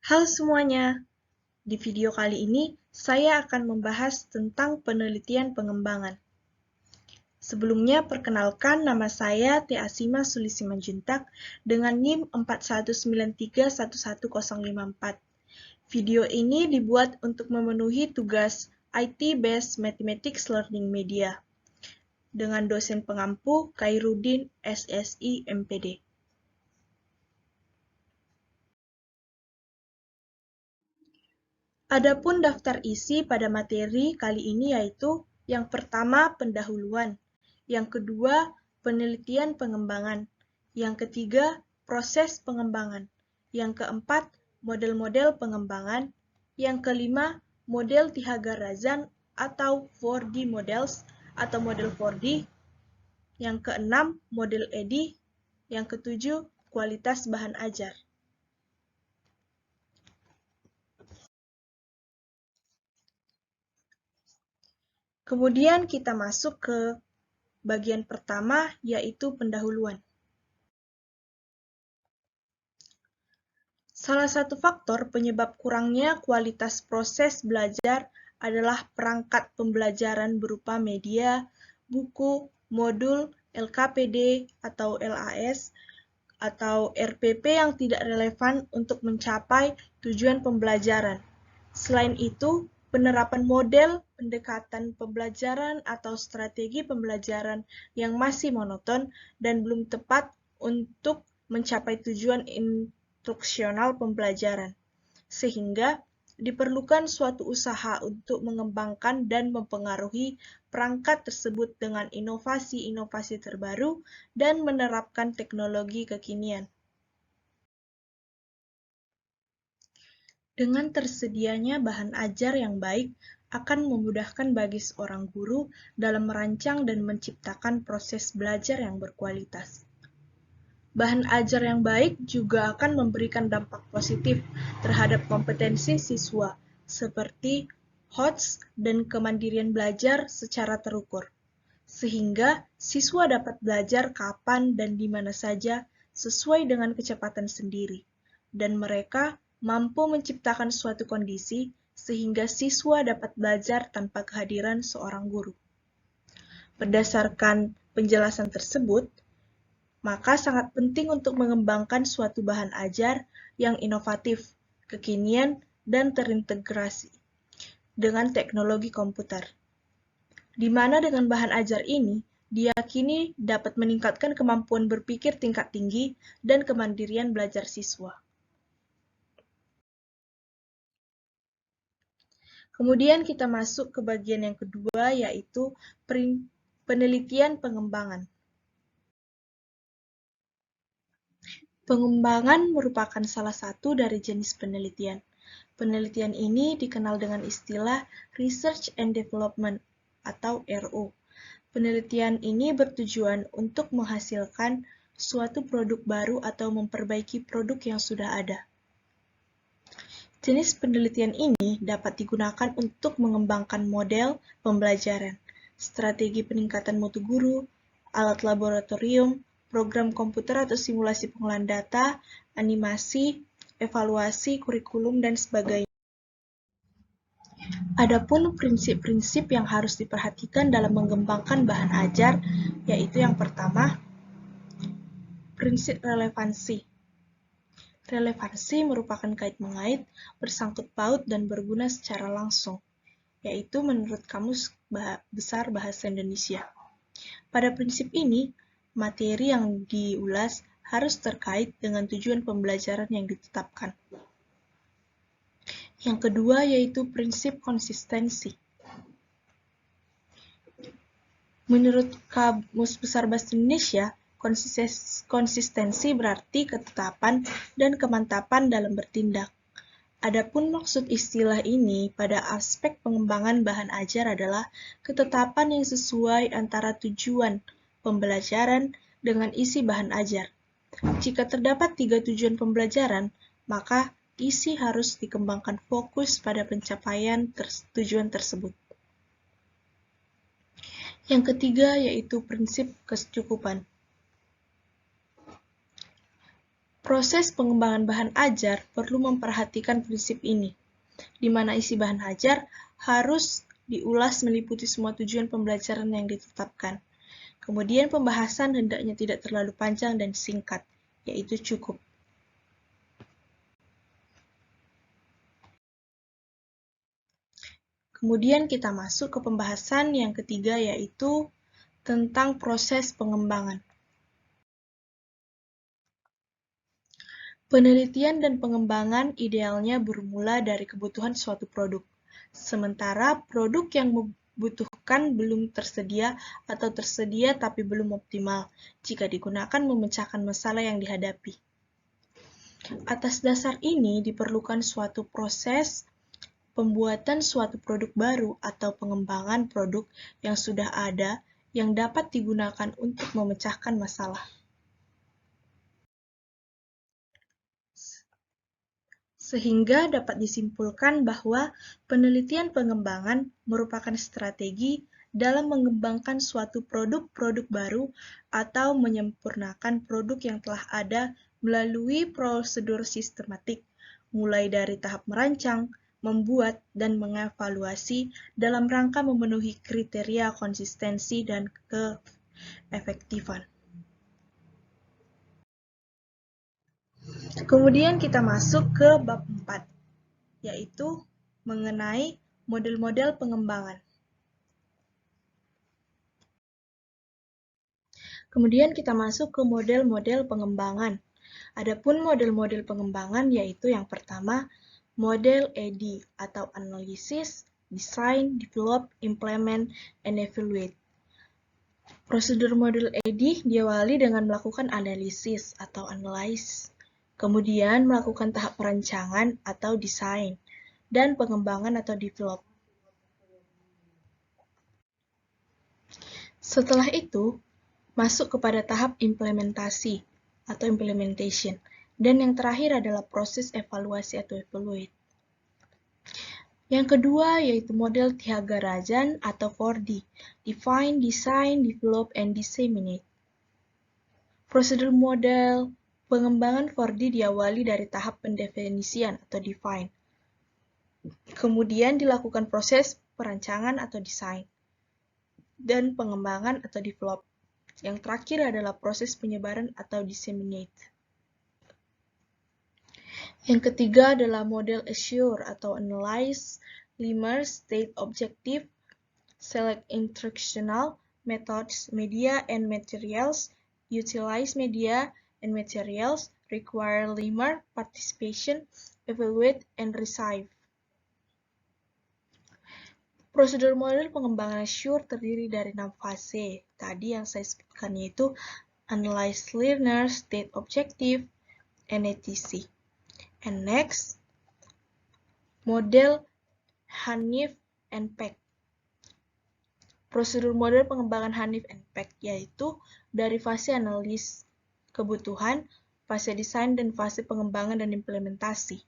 Halo semuanya, di video kali ini saya akan membahas tentang penelitian pengembangan. Sebelumnya, perkenalkan nama saya Tia Asima Sulisi Manjuntak dengan NIM 4193111054. Video ini dibuat untuk memenuhi tugas IT-Based Mathematics Learning Media dengan dosen pengampu Khairuddin SSI MPD. Adapun daftar isi pada materi kali ini yaitu yang pertama pendahuluan, yang kedua penelitian pengembangan, yang ketiga proses pengembangan, yang keempat model-model pengembangan, yang kelima model Tihagar-Razan atau 4D models atau model 4D, yang keenam model Eddy, yang ketujuh kualitas bahan ajar. Kemudian kita masuk ke bagian pertama, yaitu pendahuluan. Salah satu faktor penyebab kurangnya kualitas proses belajar adalah perangkat pembelajaran berupa media, buku, modul, LKPD atau LAS, atau RPP yang tidak relevan untuk mencapai tujuan pembelajaran. Selain itu, penerapan model, pendekatan pembelajaran atau strategi pembelajaran yang masih monoton dan belum tepat untuk mencapai tujuan instruksional pembelajaran, sehingga diperlukan suatu usaha untuk mengembangkan dan mempengaruhi perangkat tersebut dengan inovasi-inovasi terbaru dan menerapkan teknologi kekinian. Dengan tersedianya bahan ajar yang baik akan memudahkan bagi seorang guru dalam merancang dan menciptakan proses belajar yang berkualitas. Bahan ajar yang baik juga akan memberikan dampak positif terhadap kompetensi siswa, seperti HOTS dan kemandirian belajar secara terukur, sehingga siswa dapat belajar kapan dan di mana saja sesuai dengan kecepatan sendiri, dan mereka mampu menciptakan suatu kondisi sehingga siswa dapat belajar tanpa kehadiran seorang guru. Berdasarkan penjelasan tersebut, maka sangat penting untuk mengembangkan suatu bahan ajar yang inovatif, kekinian, dan terintegrasi dengan teknologi komputer, di mana dengan bahan ajar ini diyakini dapat meningkatkan kemampuan berpikir tingkat tinggi dan kemandirian belajar siswa. Kemudian kita masuk ke bagian yang kedua, yaitu penelitian pengembangan. Pengembangan merupakan salah satu dari jenis penelitian. Penelitian ini dikenal dengan istilah Research and Development atau RO. Penelitian ini bertujuan untuk menghasilkan suatu produk baru atau memperbaiki produk yang sudah ada. Jenis penelitian ini dapat digunakan untuk mengembangkan model pembelajaran, strategi peningkatan mutu guru, alat laboratorium, program komputer atau simulasi pengolahan data, animasi, evaluasi, kurikulum, dan sebagainya. Adapun prinsip-prinsip yang harus diperhatikan dalam mengembangkan bahan ajar, yaitu yang pertama, prinsip relevansi. Relevansi merupakan kait-mengait, bersangkut paut, dan berguna secara langsung, yaitu menurut Kamus Besar Bahasa Indonesia. Pada prinsip ini, materi yang diulas harus terkait dengan tujuan pembelajaran yang ditetapkan. Yang kedua yaitu prinsip konsistensi. Menurut Kamus Besar Bahasa Indonesia, konsistensi berarti ketetapan dan kemantapan dalam bertindak. Adapun maksud istilah ini pada aspek pengembangan bahan ajar adalah ketetapan yang sesuai antara tujuan pembelajaran dengan isi bahan ajar. Jika terdapat 3 tujuan pembelajaran, maka isi harus dikembangkan fokus pada pencapaian tujuan tersebut. Yang ketiga yaitu prinsip kecukupan. Proses pengembangan bahan ajar perlu memperhatikan prinsip ini, di mana isi bahan ajar harus diulas meliputi semua tujuan pembelajaran yang ditetapkan. Kemudian pembahasan hendaknya tidak terlalu panjang dan singkat, yaitu cukup. Kemudian kita masuk ke pembahasan yang ketiga, yaitu tentang proses pengembangan. Penelitian dan pengembangan idealnya bermula dari kebutuhan suatu produk, sementara produk yang membutuhkan belum tersedia atau tersedia tapi belum optimal jika digunakan memecahkan masalah yang dihadapi. Atas dasar ini diperlukan suatu proses pembuatan suatu produk baru atau pengembangan produk yang sudah ada yang dapat digunakan untuk memecahkan masalah. Sehingga dapat disimpulkan bahwa penelitian pengembangan merupakan strategi dalam mengembangkan suatu produk-produk baru atau menyempurnakan produk yang telah ada melalui prosedur sistematik, mulai dari tahap merancang, membuat, dan mengevaluasi dalam rangka memenuhi kriteria konsistensi dan keefektifan. Kemudian kita masuk ke bab 4, yaitu mengenai model-model pengembangan. Kemudian kita masuk ke model-model pengembangan. Adapun model-model pengembangan yaitu yang pertama, model AD atau Analysis, Design, Develop, Implement, and Evaluate. Prosedur model AD diawali dengan melakukan analisis atau analyze, kemudian melakukan tahap perancangan atau desain, dan pengembangan atau develop. Setelah itu, masuk kepada tahap implementasi atau implementation, dan yang terakhir adalah proses evaluasi atau evaluate. Yang kedua yaitu model Thiagarajan atau 4D, Define, Design, Develop, and Disseminate. Prosedur model pengembangan 4D diawali dari tahap pendefinisian atau define. Kemudian dilakukan proses perancangan atau desain, dan pengembangan atau develop. Yang terakhir adalah proses penyebaran atau disseminate. Yang ketiga adalah model Assure atau Analyze, Limmer, State Objective, Select Instructional, Methods, Media and Materials, Utilize Media and Materials, Require Limmer, Participation, Evaluate, and Receive. Prosedur model pengembangan Assure terdiri dari 6 fase. Tadi yang saya sebutkan yaitu Analyze Learner, State Objective, and etc. And next, model Hanif and Peck. Prosedur model pengembangan Hanif and Peck yaitu dari fase analis kebutuhan, fase desain, dan fase pengembangan dan implementasi.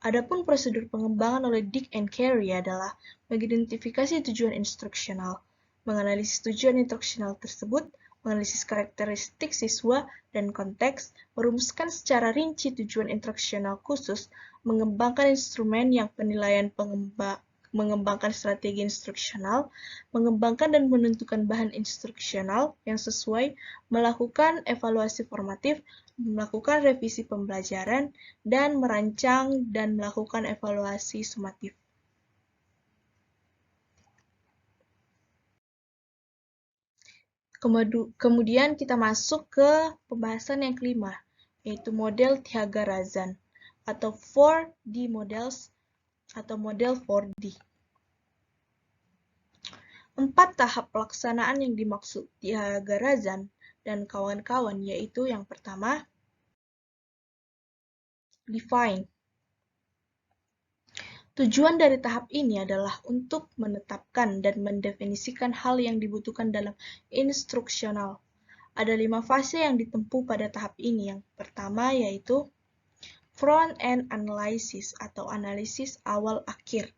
Adapun prosedur pengembangan oleh Dick and Carey adalah mengidentifikasi tujuan instruksional, menganalisis tujuan instruksional tersebut, menganalisis karakteristik siswa dan konteks, merumuskan secara rinci tujuan instruksional khusus, mengembangkan instrumen yang penilaian mengembangkan strategi instruksional, mengembangkan dan menentukan bahan instruksional yang sesuai, melakukan evaluasi formatif, melakukan revisi pembelajaran, dan merancang dan melakukan evaluasi sumatif. Kemudian kita masuk ke pembahasan yang kelima, yaitu model Thiagarajan atau 4D models atau model 4D. 4 tahap pelaksanaan yang dimaksud Thiagarajan dan kawan-kawan yaitu yang pertama, define. Tujuan dari tahap ini adalah untuk menetapkan dan mendefinisikan hal yang dibutuhkan dalam instruksional. Ada 5 fase yang ditempuh pada tahap ini. Yang pertama yaitu front-end analysis atau analisis awal-akhir.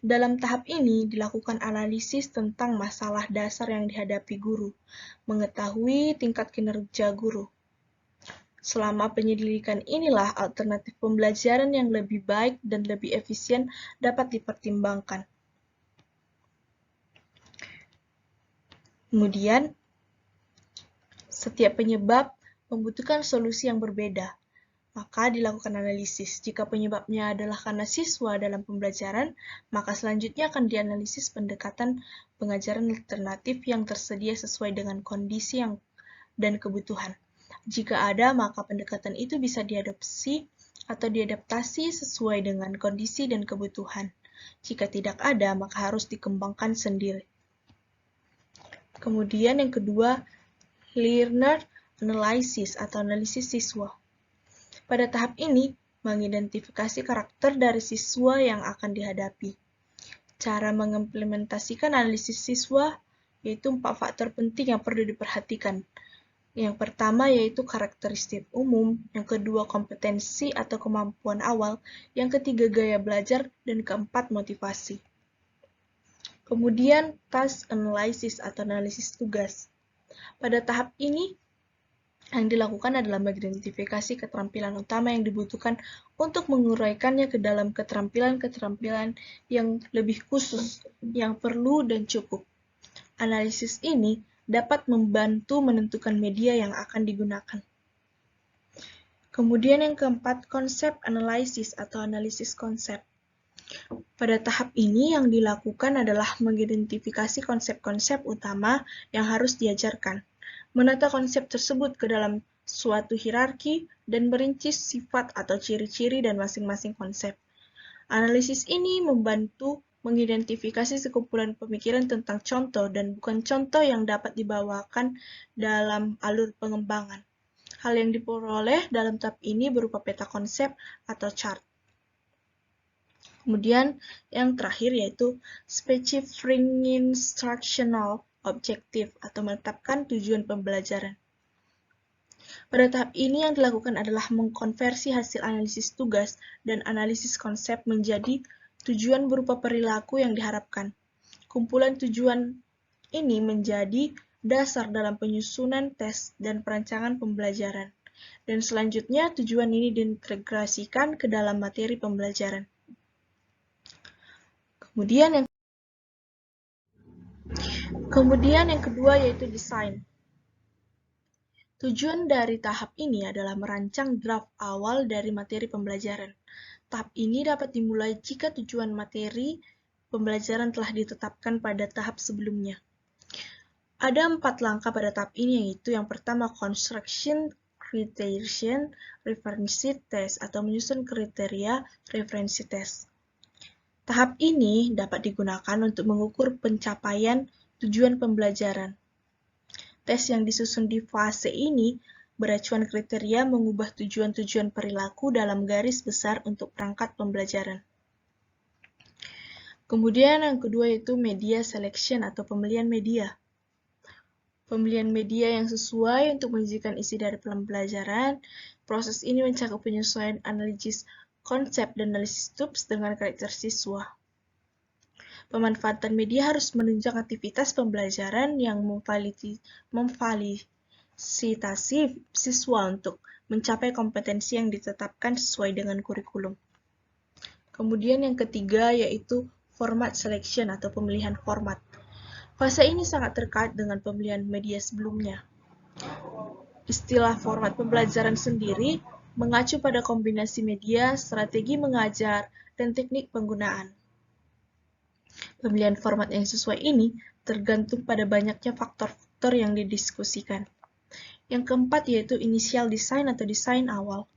Dalam tahap ini dilakukan analisis tentang masalah dasar yang dihadapi guru, mengetahui tingkat kinerja guru, Selama penyelidikan inilah alternatif pembelajaran yang lebih baik dan lebih efisien dapat dipertimbangkan. Kemudian, setiap penyebab membutuhkan solusi yang berbeda. Maka dilakukan analisis. Jika penyebabnya adalah karena siswa dalam pembelajaran, maka selanjutnya akan dianalisis pendekatan pengajaran alternatif yang tersedia sesuai dengan kondisi dan kebutuhan. Jika ada, maka pendekatan itu bisa diadopsi atau diadaptasi sesuai dengan kondisi dan kebutuhan. Jika tidak ada, maka harus dikembangkan sendiri. Kemudian yang kedua, learner analysis atau analisis siswa. Pada tahap ini, mengidentifikasi karakter dari siswa yang akan dihadapi. Cara mengimplementasikan analisis siswa yaitu 4 faktor penting yang perlu diperhatikan. Yang pertama yaitu karakteristik umum, yang kedua kompetensi atau kemampuan awal, yang ketiga gaya belajar, dan keempat motivasi. Kemudian task analysis atau analisis tugas. Pada tahap ini, yang dilakukan adalah mengidentifikasi keterampilan utama yang dibutuhkan untuk menguraikannya ke dalam keterampilan-keterampilan yang lebih khusus, yang perlu dan cukup. Analisis ini dapat membantu menentukan media yang akan digunakan. Kemudian yang keempat, konsep analisis atau analisis konsep. Pada tahap ini yang dilakukan adalah mengidentifikasi konsep-konsep utama yang harus diajarkan, menata konsep tersebut ke dalam suatu hierarki, dan merinci sifat atau ciri-ciri dan masing-masing konsep. Analisis ini membantu mengidentifikasi sekumpulan pemikiran tentang contoh dan bukan contoh yang dapat dibawakan dalam alur pengembangan. Hal yang diperoleh dalam tahap ini berupa peta konsep atau chart. Kemudian yang terakhir yaitu specifying instructional objective atau menetapkan tujuan pembelajaran. Pada tahap ini yang dilakukan adalah mengkonversi hasil analisis tugas dan analisis konsep menjadi tujuan berupa perilaku yang diharapkan. Kumpulan tujuan ini menjadi dasar dalam penyusunan tes dan perancangan pembelajaran. Dan selanjutnya tujuan ini diintegrasikan ke dalam materi pembelajaran. Kemudian yang kedua yaitu desain. Tujuan dari tahap ini adalah merancang draft awal dari materi pembelajaran. Tahap ini dapat dimulai jika tujuan materi pembelajaran telah ditetapkan pada tahap sebelumnya. Ada 4 langkah pada tahap ini, yaitu yang pertama construction criterion reference test atau menyusun kriteria referensi tes. Tahap ini dapat digunakan untuk mengukur pencapaian tujuan pembelajaran. Tes yang disusun di fase ini beracuan kriteria mengubah tujuan-tujuan perilaku dalam garis besar untuk perangkat pembelajaran. Kemudian yang kedua yaitu media selection atau pemilihan media. Pemilihan media yang sesuai untuk menyajikan isi dari pembelajaran. Proses ini mencakup penyesuaian analisis konsep dan analisis TUPS dengan karakter siswa. Pemanfaatan media harus menunjang aktivitas pembelajaran yang memfasilitasi siswa untuk mencapai kompetensi yang ditetapkan sesuai dengan kurikulum. Kemudian yang ketiga yaitu format selection atau pemilihan format. Fase ini sangat terkait dengan pemilihan media sebelumnya. Istilah format pembelajaran sendiri mengacu pada kombinasi media, strategi mengajar, dan teknik penggunaan. Pemilihan format yang sesuai ini tergantung pada banyaknya faktor-faktor yang didiskusikan. Yang keempat yaitu initial design atau desain awal.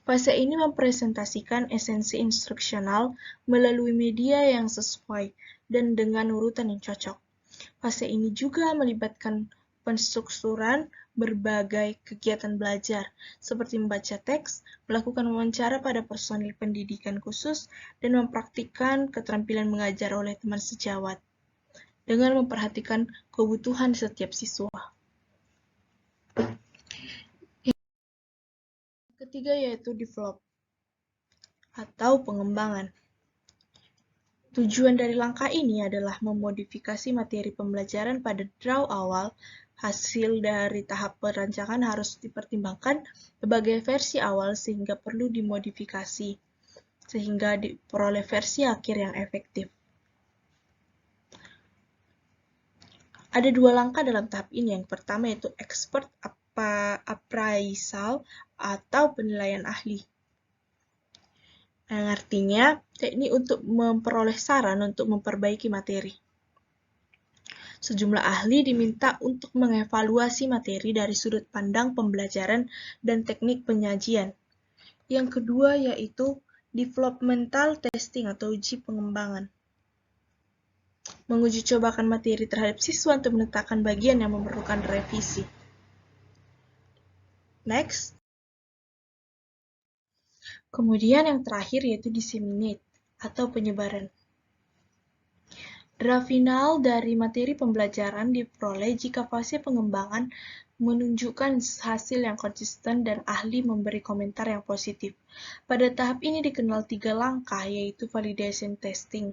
Fase ini mempresentasikan esensi instruksional melalui media yang sesuai dan dengan urutan yang cocok. Fase ini juga melibatkan penstrukturan berbagai kegiatan belajar, seperti membaca teks, melakukan wawancara pada personil pendidikan khusus, dan mempraktikkan keterampilan mengajar oleh teman sejawat, dengan memperhatikan kebutuhan setiap siswa. Yang ketiga yaitu develop, atau pengembangan. Tujuan dari langkah ini adalah memodifikasi materi pembelajaran pada draft awal hasil dari tahap perancangan harus dipertimbangkan sebagai versi awal sehingga perlu dimodifikasi, sehingga diperoleh versi akhir yang efektif. Ada dua langkah dalam tahap ini. Yang pertama yaitu expert appraisal atau penilaian ahli. Yang artinya teknik untuk memperoleh saran untuk memperbaiki materi. Sejumlah ahli diminta untuk mengevaluasi materi dari sudut pandang pembelajaran dan teknik penyajian. Yang kedua yaitu developmental testing atau uji pengembangan. Menguji cobakan materi terhadap siswa untuk menetapkan bagian yang memerlukan revisi. Next. Kemudian yang terakhir yaitu disseminate atau penyebaran. Draft final dari materi pembelajaran diperoleh jika fase pengembangan menunjukkan hasil yang konsisten dan ahli memberi komentar yang positif. Pada tahap ini dikenal 3 langkah, yaitu validation testing,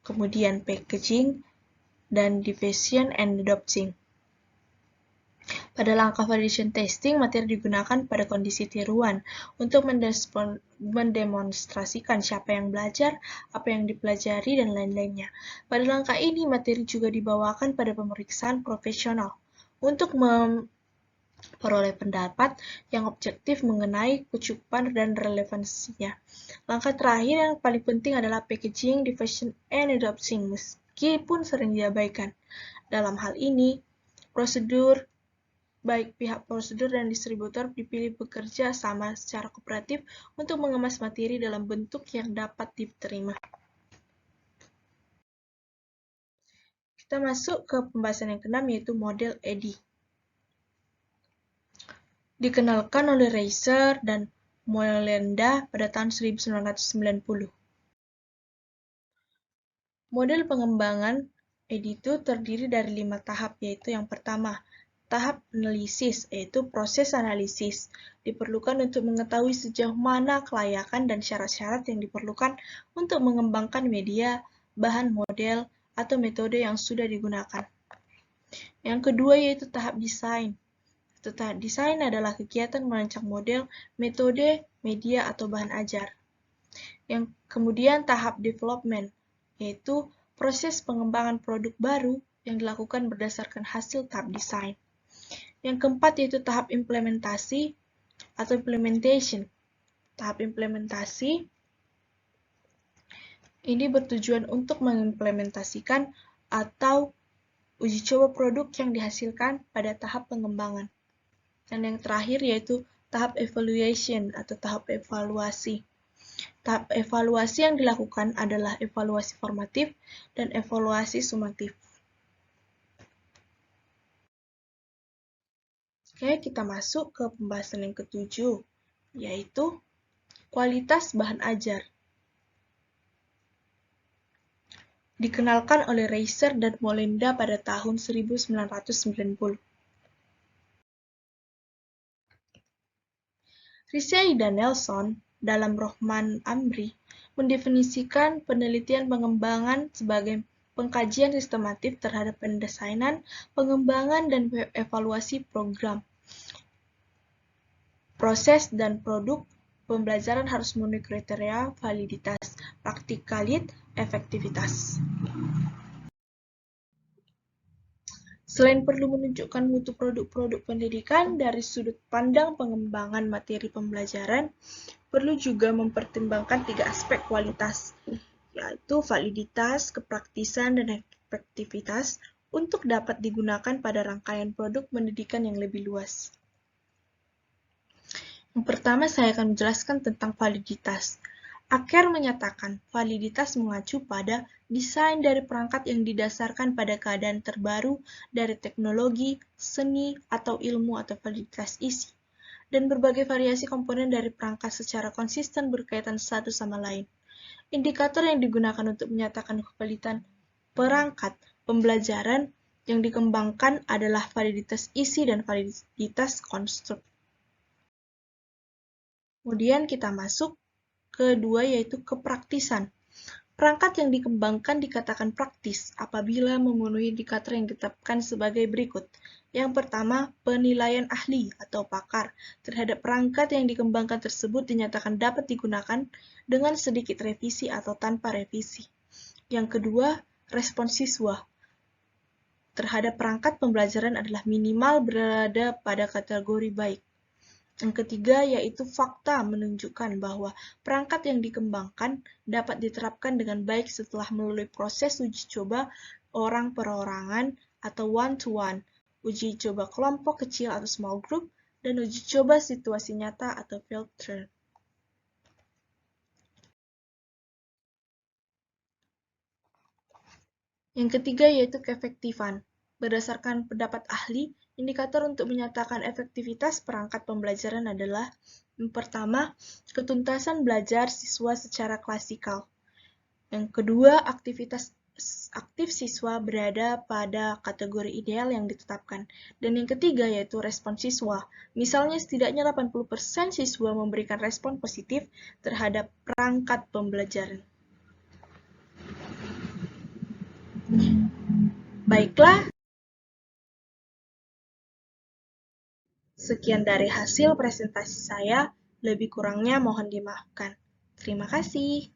kemudian packaging, dan diffusion and adopting. Pada langkah validation testing, materi digunakan pada kondisi tiruan untuk mendemonstrasikan siapa yang belajar, apa yang dipelajari, dan lain-lainnya. Pada langkah ini, materi juga dibawakan pada pemeriksaan profesional untuk memperoleh pendapat yang objektif mengenai kecukupan dan relevansinya. Langkah terakhir yang paling penting adalah packaging, diffusion, and adopting, meskipun sering diabaikan. Dalam hal ini, baik pihak prosedur dan distributor dipilih bekerja sama secara kooperatif untuk mengemas materi dalam bentuk yang dapat diterima. Kita masuk ke pembahasan yang keenam, yaitu model Eddy. Dikenalkan oleh Reiser dan Moelenda pada tahun 1990. Model pengembangan Eddy itu terdiri dari 5 tahap, yaitu yang pertama, tahap analisis, yaitu proses analisis, diperlukan untuk mengetahui sejauh mana kelayakan dan syarat-syarat yang diperlukan untuk mengembangkan media, bahan model, atau metode yang sudah digunakan. Yang kedua yaitu tahap desain. Tahap desain adalah kegiatan merancang model, metode, media, atau bahan ajar. Yang kemudian tahap development, yaitu proses pengembangan produk baru yang dilakukan berdasarkan hasil tahap desain. Yang keempat yaitu tahap implementasi atau implementation. Tahap implementasi ini bertujuan untuk mengimplementasikan atau uji coba produk yang dihasilkan pada tahap pengembangan. Dan yang terakhir yaitu tahap evaluation atau tahap evaluasi. Tahap evaluasi yang dilakukan adalah evaluasi formatif dan evaluasi sumatif. Oke, kita masuk ke pembahasan yang ketujuh, yaitu kualitas bahan ajar. Dikenalkan oleh Reiser dan Moelenda pada tahun 1990. Riesei dan Nelson dalam Rohman Amri mendefinisikan penelitian pengembangan sebagai pengkajian sistematif terhadap pendesainan, pengembangan, dan evaluasi program, proses, dan produk pembelajaran harus memenuhi kriteria validitas, praktikalit, efektivitas. Selain perlu menunjukkan mutu produk-produk pendidikan dari sudut pandang pengembangan materi pembelajaran, perlu juga mempertimbangkan 3 aspek kualitas, yaitu validitas, kepraktisan, dan efektivitas untuk dapat digunakan pada rangkaian produk pendidikan yang lebih luas. Yang pertama, saya akan menjelaskan tentang validitas. Aker menyatakan validitas mengacu pada desain dari perangkat yang didasarkan pada keadaan terbaru dari teknologi, seni, atau ilmu atau validitas isi, dan berbagai variasi komponen dari perangkat secara konsisten berkaitan satu sama lain. Indikator yang digunakan untuk menyatakan kevaliditas perangkat pembelajaran yang dikembangkan adalah validitas isi dan validitas konstruk. Kemudian kita masuk kedua yaitu kepraktisan. Perangkat yang dikembangkan dikatakan praktis apabila memenuhi indikator yang ditetapkan sebagai berikut. Yang pertama, penilaian ahli atau pakar terhadap perangkat yang dikembangkan tersebut dinyatakan dapat digunakan dengan sedikit revisi atau tanpa revisi. Yang kedua, respon siswa terhadap perangkat pembelajaran adalah minimal berada pada kategori baik. Yang ketiga yaitu fakta menunjukkan bahwa perangkat yang dikembangkan dapat diterapkan dengan baik setelah melalui proses uji coba orang perorangan atau one-to-one, uji coba kelompok kecil atau small group, dan uji coba situasi nyata atau field trial. Yang ketiga yaitu keefektifan. Berdasarkan pendapat ahli, indikator untuk menyatakan efektivitas perangkat pembelajaran adalah yang pertama, ketuntasan belajar siswa secara klasikal. Yang kedua, aktif siswa berada pada kategori ideal yang ditetapkan. Dan yang ketiga yaitu respon siswa. Misalnya setidaknya 80% siswa memberikan respon positif terhadap perangkat pembelajaran. Baiklah, sekian dari hasil presentasi saya, lebih kurangnya mohon dimaafkan. Terima kasih.